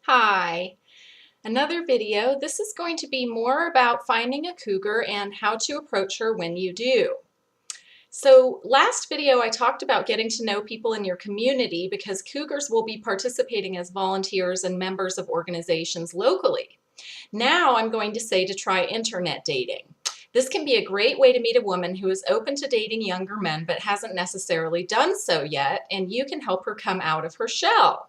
Hi, another video. This is going to be more about finding a cougar and how to approach her when you do. So last video I talked about getting to know people in your community because cougars will be participating as volunteers and members of organizations locally. Now I'm going to say to try internet dating. This can be a great way to meet a woman who is open to dating younger men but hasn't necessarily done so yet, and you can help her come out of her shell.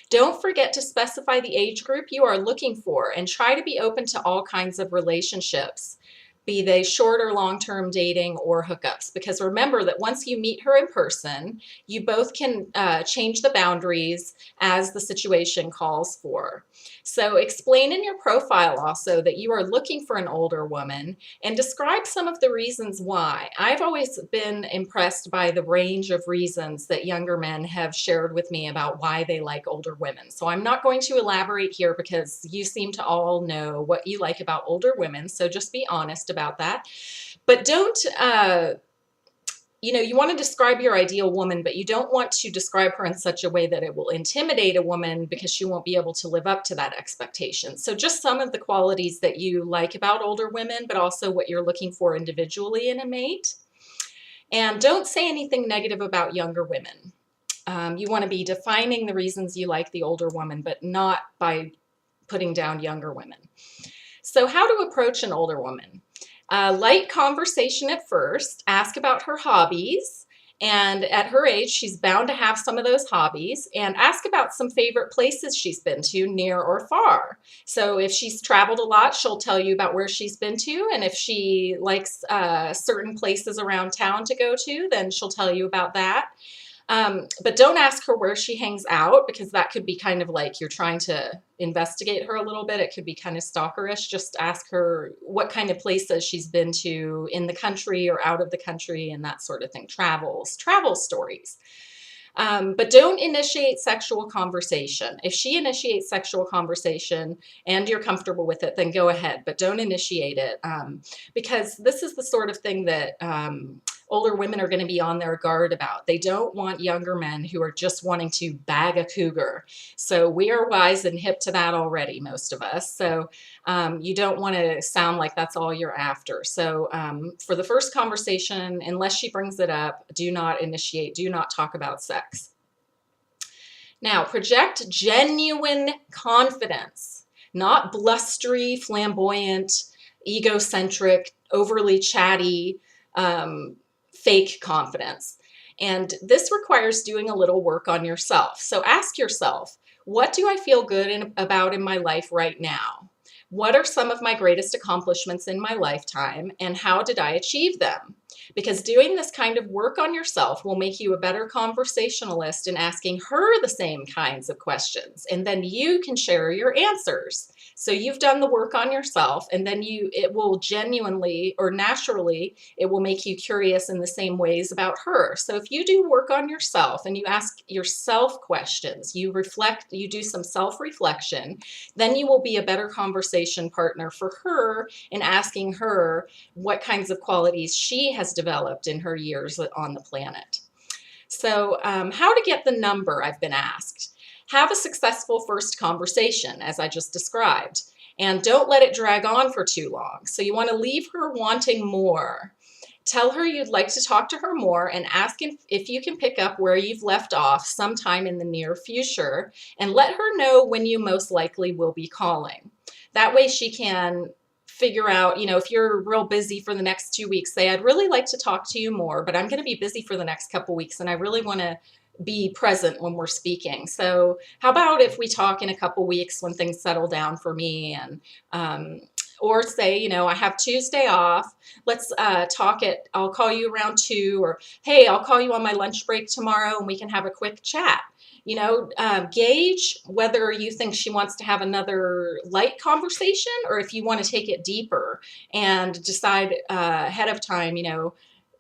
Don't forget to specify the age group you are looking for and try to be open to all kinds of relationships, be they short or long-term dating or hookups. Because remember that once you meet her in person, you both can change the boundaries as the situation calls for. So explain in your profile also that you are looking for an older woman and describe some of the reasons why. I've always been impressed by the range of reasons that younger men have shared with me about why they like older women. So I'm not going to elaborate here because you seem to all know what you like about older women. So just be honest about that. But don't, you want to describe your ideal woman, but you don't want to describe her in such a way that it will intimidate a woman because she won't be able to live up to that expectation. So just some of the qualities that you like about older women, but also what you're looking for individually in a mate. And don't say anything negative about younger women. You want to be defining the reasons you like the older woman, but not by putting down younger women. So how to approach an older woman. Light conversation at first. Ask about her hobbies. And at her age, she's bound to have some of those hobbies. And ask about some favorite places she's been to, near or far. So if she's traveled a lot, she'll tell you about where she's been to. And if she likes certain places around town to go to, then she'll tell you about that. But don't ask her where she hangs out, because that could be kind of like you're trying to investigate her a little bit. It could be kind of stalkerish. Just ask her what kind of places she's been to in the country or out of the country and that sort of thing. Travel stories. But don't initiate sexual conversation. If she initiates sexual conversation and you're comfortable with it, then go ahead, but don't initiate it, because this is the sort of thing that older women are going to be on their guard about. They don't want younger men who are just wanting to bag a cougar. So we are wise and hip to that already, most of us. So you don't want to sound like that's all you're after. So for the first conversation, unless she brings it up, do not initiate, do not talk about sex. Now, project genuine confidence, not blustery, flamboyant, egocentric, overly chatty, fake confidence. And this requires doing a little work on yourself. So ask yourself, what do I feel good about in my life right now? What are some of my greatest accomplishments in my lifetime, and how did I achieve them? Because doing this kind of work on yourself will make you a better conversationalist in asking her the same kinds of questions, and then you can share your answers. So you've done the work on yourself, and then it will genuinely or naturally, it will make you curious in the same ways about her. So if you do work on yourself and you ask yourself questions, you reflect, you do some self-reflection, then you will be a better conversation partner for her in asking her what kinds of qualities she has developed in her years on the planet. So how to get the number, I've been asked. Have a successful first conversation, as I just described, and don't let it drag on for too long. So you want to leave her wanting more. Tell her you'd like to talk to her more and ask if you can pick up where you've left off sometime in the near future, and let her know when you most likely will be calling. That way she can figure out, if you're real busy for the next 2 weeks, say, I'd really like to talk to you more, but I'm going to be busy for the next couple weeks and I really want to be present when we're speaking. So how about if we talk in a couple weeks when things settle down for me? And or say, I have Tuesday off. Let's I'll call you around 2, or hey, I'll call you on my lunch break tomorrow and we can have a quick chat. Gauge whether you think she wants to have another light conversation or if you want to take it deeper, and decide ahead of time,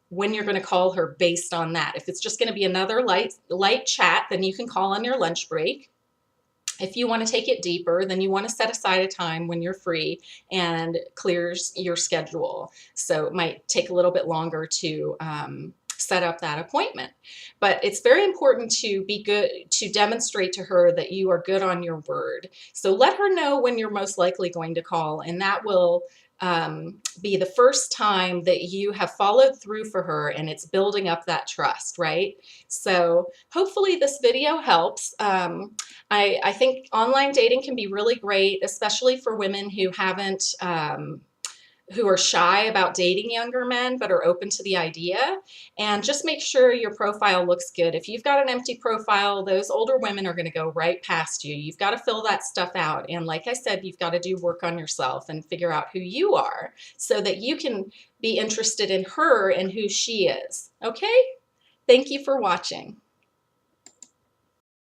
when you're going to call her based on that. If it's just going to be another light chat, then you can call on your lunch break. If you want to take it deeper, then you want to set aside a time when you're free and clears your schedule. So it might take a little bit longer to set up that appointment. But it's very important to be good, to demonstrate to her that you are good on your word. So let her know when you're most likely going to call, and that will be the first time that you have followed through for her, and it's building up that trust, right? So hopefully this video helps. I think online dating can be really great, especially for women who haven't, who are shy about dating younger men but are open to the idea. And just make sure your profile looks good. If you've got an empty profile, those older women are going to go right past you. You've got to fill that stuff out. And like I said, you've got to do work on yourself and figure out who you are so that you can be interested in her and who she is. Okay? Thank you for watching.